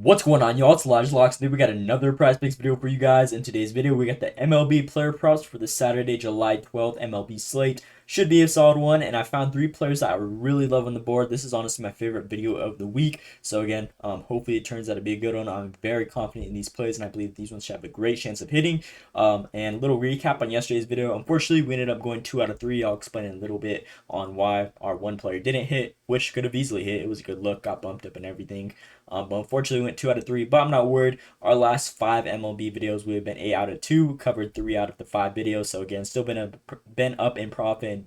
What's going on, y'all? It's Elijah Locks. Today we got another prize picks video for you guys. In today's video, we got the MLB player props for the Saturday, July 12th MLB slate. Should be a solid one, and I found three players that I really love on the board. This is honestly my favorite video of the week. So again, hopefully it turns out to be a good one. I'm very confident in these plays, and I believe these ones should have a great chance of hitting. And a little recap on yesterday's video. Unfortunately, we ended up going 2 out of 3. I'll explain in a little bit on why our one player didn't hit, which could have easily hit. It was a good look, got bumped up and everything. But unfortunately, we went 2 out of 3. But I'm not worried. Our last 5 MLB videos, we have been 8 out of 2, covered 3 out of the 5 videos. So again, still been up in profit and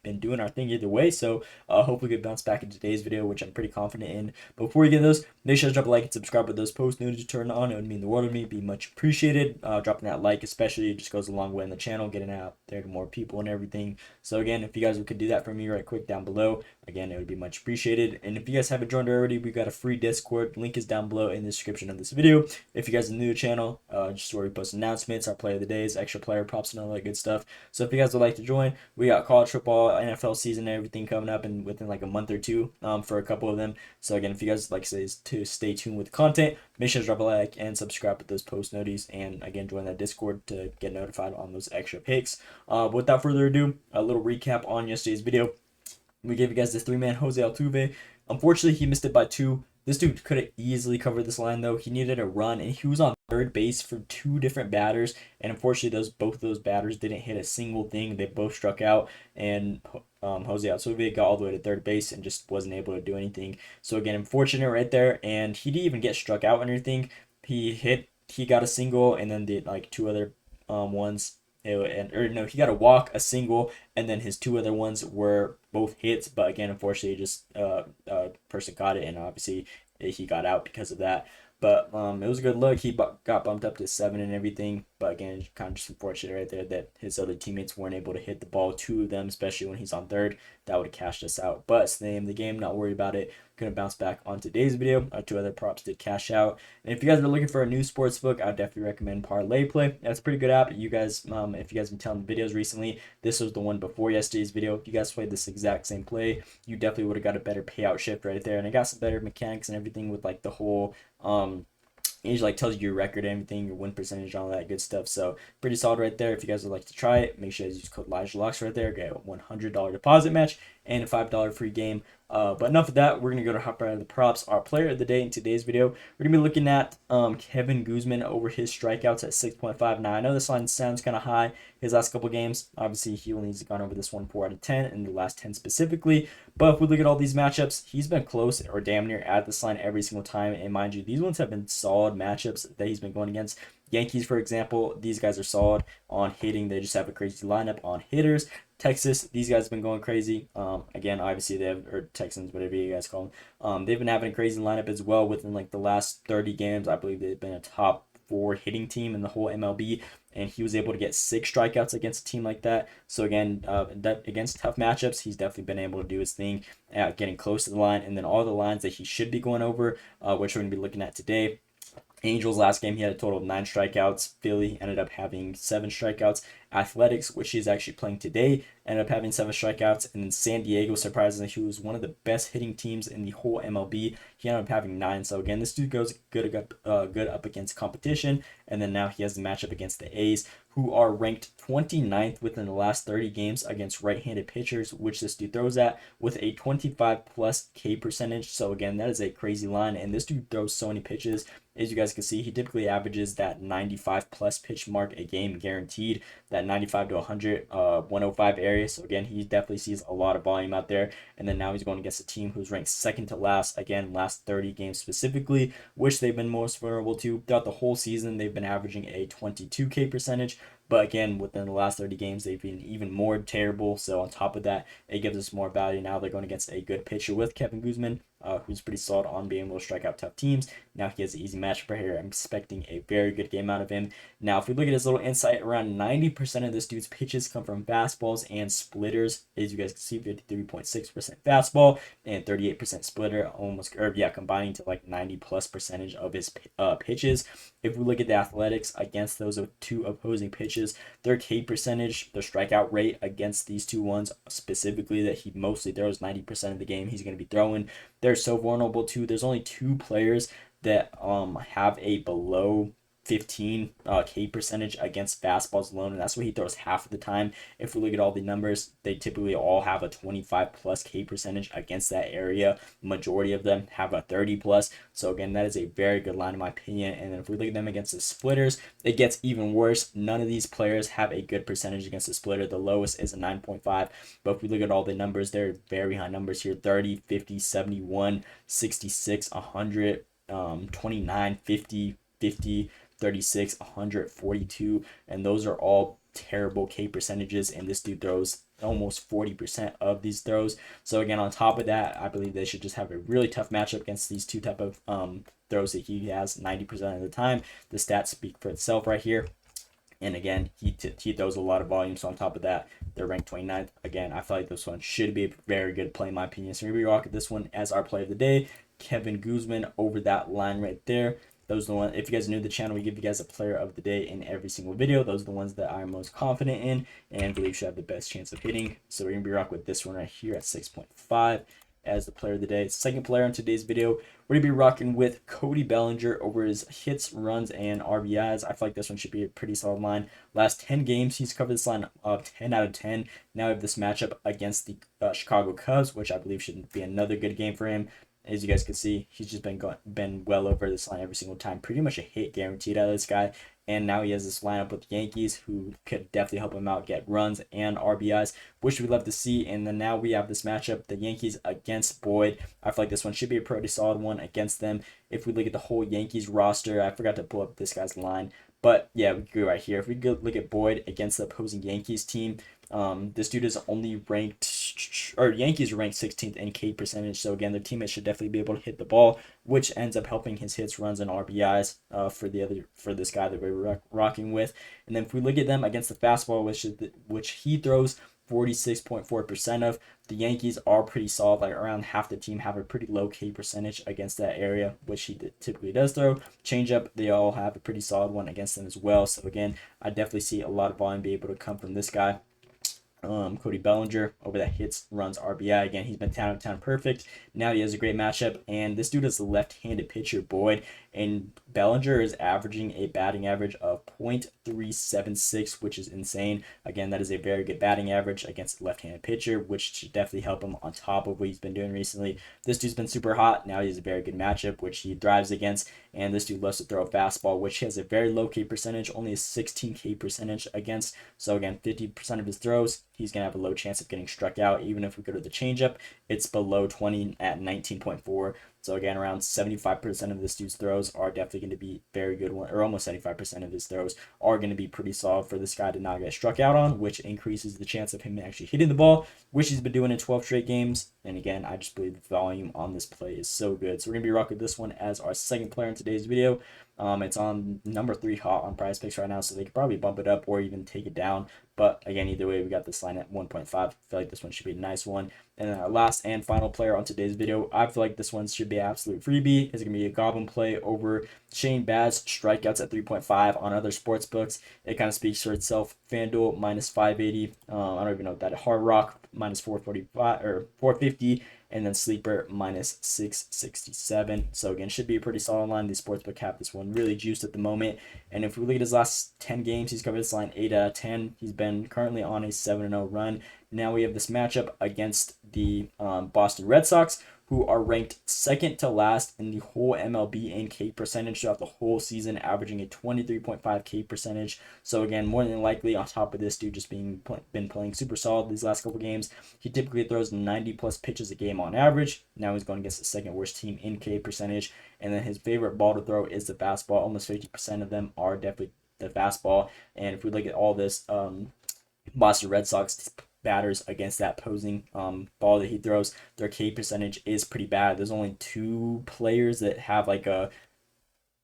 been doing our thing either way. So hopefully we can bounce back in today's video, which I'm pretty confident in. But before we get those, make sure to drop a like and subscribe with those post notifications turned on. It would mean the world to me. Be much appreciated. Dropping that like, especially, just goes a long way in the channel, getting out there to more people and everything. So again, if you guys could do that for me right quick down below, again, it would be much appreciated. And if you guys haven't joined already, we got a free Discord. Link is down below in the description of this video. If you guys are new to the channel, just where we post announcements, our play of the days, extra player props, and all that good stuff. So if you guys would like to join, we got college football, NFL season, and everything coming up in within like a month or two for a couple of them. So again, if you guys like to stay tuned with content, make sure to drop a like and subscribe with those post notices, and again, join that Discord to get notified on those extra picks. But without further ado, a little recap on yesterday's video. We gave you guys this 3-man Jose Altuve. Unfortunately, he missed it by 2. This dude could have easily covered this line, though. He needed a run, and he was on third base for 2 different batters. And unfortunately, both of those batters didn't hit a single thing. They both struck out, and Jose Altuve got all the way to third base and just wasn't able to do anything. So again, unfortunate right there. And he didn't even get struck out or anything. He got a single, and then did like 2 other ones. He got a walk, a single, and then his 2 other ones were both hits. But again, unfortunately, just person caught it, and obviously he got out because of that. But it was a good look. He got bumped up to 7 and everything. But again, kind of just unfortunate right there that his other teammates weren't able to hit the ball. 2 of them, especially when he's on third, that would have cashed us out. But it's the name of the game. Not worried about it. Gonna bounce back on today's video. Our 2 other props did cash out. And if you guys are looking for a new sports book, I would definitely recommend Parlay Play. That's a pretty good app. You guys, if you guys have been telling the videos recently, this was the one before yesterday's video. If you guys played this exact same play, you definitely would have got a better payout shift right there. And it got some better mechanics and everything with like the whole it usually like tells you your record and everything, your win percentage, all that good stuff. So pretty solid right there. If you guys would like to try it, make sure you use code LOCKS right there. Get a $100 deposit match and a $5 free game. But enough of that. We're gonna go to hop right into the props. Our player of the day in today's video, we're gonna be looking at Kevin Gausman over his strikeouts at 6.5. Now I know this line sounds kind of high. His last couple games, obviously he only has gone over this one 4 out of 10 in the last 10 specifically. But if we look at all these matchups, he's been close or damn near at this line every single time. And mind you, these ones have been solid matchups that he's been going against. Yankees, for example, these guys are solid on hitting. They just have a crazy lineup on hitters. Texas, these guys have been going crazy. Again, obviously they have, or Texans, whatever you guys call them. They've been having a crazy lineup as well within like the last 30 games. I believe they've been a top 4 hitting team in the whole MLB, and he was able to get 6 strikeouts against a team like that. So again, against tough matchups, he's definitely been able to do his thing at getting close to the line, and then all the lines that he should be going over, which we're going to be looking at today. Angels last game, he had a total of 9 strikeouts. Philly ended up having 7 strikeouts. Athletics, which he's actually playing today, ended up having 7 strikeouts. And then San Diego, surprisingly, who was one of the best hitting teams in the whole MLB, he ended up having 9. So again, this dude goes good up against competition. And then now he has the matchup against the A's, who are ranked 29th within the last 30 games against right-handed pitchers, which this dude throws at with a 25+ K percentage. So again, that is a crazy line. And this dude throws so many pitches. As you guys can see, he typically averages that 95+ pitch mark a game guaranteed, that 95 to 100, 105 area. So again, he definitely sees a lot of volume out there. And then now he's going against a team who's ranked second to last, again, last 30 games specifically, which they've been most vulnerable to. Throughout the whole season, they've been averaging a 22K percentage. But again, within the last 30 games, they've been even more terrible. So on top of that, it gives us more value. Now they're going against a good pitcher with Kevin Gausman, who's pretty solid on being able to strike out tough teams. Now he has an easy matchup right here. I'm expecting a very good game out of him. Now, if we look at his little insight, around 90% of this dude's pitches come from fastballs and splitters. As you guys can see, 53.6% fastball and 38% splitter, combining to like 90+% of his pitches. If we look at the athletics against those 2 opposing pitches, their K percentage, their strikeout rate against these 2 ones specifically that he mostly throws 90% of the game he's going to be throwing, they're so vulnerable to. There's only 2 players that have a below 15 K percentage against fastballs alone, and that's what he throws half of the time. If we look at all the numbers, they typically all have a 25 plus K percentage against that area. Majority of them have a 30 plus. So again, that is a very good line in my opinion. And then if we look at them against the splitters, it gets even worse. None of these players have a good percentage against the splitter. The lowest is a 9.5. But if we look at all the numbers, they're very high numbers here: 30, 50, 71, 66, 100, 29, 50, 50, 36, 142, and those are all terrible K percentages, and this dude throws almost 40% of these throws. So again, on top of that, I believe they should just have a really tough matchup against these two type of throws that he has 90% of the time. The stats speak for itself right here. And again, he throws a lot of volume. So on top of that, they're ranked 29th. Again, I feel like this one should be a very good play in my opinion. So we're going to rock this one as our play of the day. Kevin Gausman over that line right there. Those are the ones, if you guys are new to the channel, we give you guys a player of the day in every single video. Those are the ones that I'm most confident in and believe should have the best chance of hitting. So we're going to be rocking with this one right here at 6.5 as the player of the day. Second player in today's video, we're going to be rocking with Cody Bellinger over his hits, runs, and RBIs. I feel like this one should be a pretty solid line. Last 10 games, he's covered this line 10 out of 10. Now we have this matchup against the Chicago Cubs, which I believe should be another good game for him. As you guys can see, he's just been well over this line every single time. Pretty much a hit guaranteed out of this guy. And now he has this lineup with the Yankees, who could definitely help him out, get runs and RBIs, which we'd love to see. And then now we have this matchup, the Yankees against Boyd. I feel like this one should be a pretty solid one against them. If we look at the whole Yankees roster, I forgot to pull up this guy's line. But yeah, we go right here. If we go look at Boyd against the opposing Yankees team, this dude is only ranked, or Yankees are ranked 16th in K percentage. So again, their teammates should definitely be able to hit the ball, which ends up helping his hits, runs, and RBIs for this guy that we're rocking with. And then if we look at them against the fastball, which he throws 46.4% of, the Yankees are pretty solid. Like around half the team have a pretty low K percentage against that area, which he typically does throw. Changeup, they all have a pretty solid one against them as well. So again, I definitely see a lot of volume be able to come from this guy. Cody Bellinger over that hits, runs, RBI. Again, he's been 10 out of 10 perfect. Now he has a great matchup, and this dude is a left-handed pitcher, Boyd, and Bellinger is averaging a batting average of .376, which is insane. Again, that is a very good batting average against a left-handed pitcher, which should definitely help him on top of what he's been doing recently. This dude's been super hot. Now he has a very good matchup, which he thrives against, and this dude loves to throw a fastball, which has a very low K percentage, only a 16 K percentage against. So again, 50% of his throws, he's going to have a low chance of getting struck out. Even if we go to the changeup, it's below 20 at 19.4. So again, around 75% of this dude's throws are definitely going to be very good one, or almost 75% of his throws are going to be pretty solid for this guy to not get struck out on, which increases the chance of him actually hitting the ball, which he's been doing in 12 straight games. And again, I just believe the volume on this play is so good. So we're going to be rocking this one as our second player in today's video. It's on number 3 hot on Prize Picks right now, so they could probably bump it up or even take it down. But again, either way, we got this line at 1.5. I feel like this one should be a nice one. And then our last and final player on today's video, I feel like this one should be an absolute freebie. It's going to be a Gausman play over Shane Baz, strikeouts at 3.5 on other sports books. It kind of speaks for itself. FanDuel minus 580. I don't even know what that is. Hard Rock minus 445 or 450. And then Sleeper minus 667. So again, should be a pretty solid line. The sportsbook have this one really juiced at the moment. And if we look at his last 10 games, he's covered this line 8 out of 10. He's been currently on a 7-0 run. Now we have this matchup against the Boston Red Sox, who are ranked second to last in the whole MLB in K percentage throughout the whole season, averaging a 23.5 K percentage. So again, more than likely, on top of this dude just been playing super solid these last couple games, he typically throws 90 plus pitches a game on average. Now he's going against the second worst team in K percentage, and then his favorite ball to throw is the fastball. Almost 50% of them are definitely the fastball. And if we look at all this, Boston Red Sox batters against that posing ball that he throws, their K percentage is pretty bad. There's only 2 players that have like the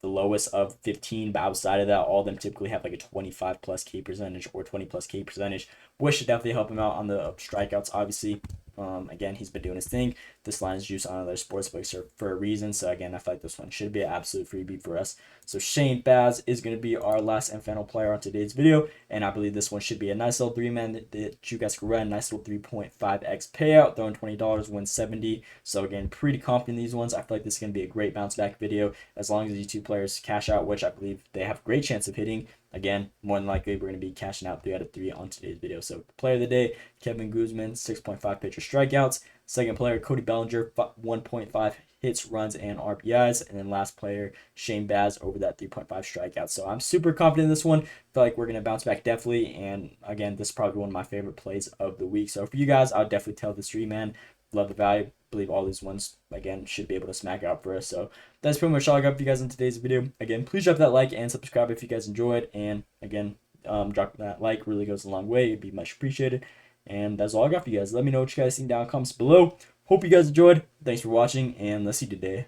lowest of 15, but outside of that, all of them typically have like a 25 plus K percentage or 20 plus K percentage, which should definitely help him out on the strikeouts, obviously. Again, he's been doing his thing. This line is juiced on other sportsbooks for a reason. So again, I feel like this one should be an absolute freebie for us. So Shane Baz is going to be our last and final player on today's video, and I believe this one should be a nice little 3-man that you guys can run. Nice little 3.5x payout, throwing $20, win 70. So again, pretty confident in these ones. I feel like this is going to be a great bounce back video as long as these two players cash out, which I believe they have a great chance of hitting. Again, more than likely, we're going to be cashing out 3 out of 3 on today's video. So, player of the day, Kevin Gausman, 6.5 pitcher strikeouts. Second player, Cody Bellinger, 1.5 hits, runs, and RBIs. And then last player, Shane Baz, over that 3.5 strikeouts. So, I'm super confident in this one. Feel like we're going to bounce back definitely. And again, this is probably one of my favorite plays of the week. So, for you guys, I would definitely tell this 3-man. Love the value. Believe all these ones, again, should be able to smack out for us. So that's pretty much all I got for you guys in today's video. Again, please drop that like and subscribe if you guys enjoyed. And again, drop that like, really goes a long way. It'd be much appreciated. And that's all I got for you guys. Let me know what you guys think down in the comments below. Hope you guys enjoyed. Thanks for watching, and let's see you today.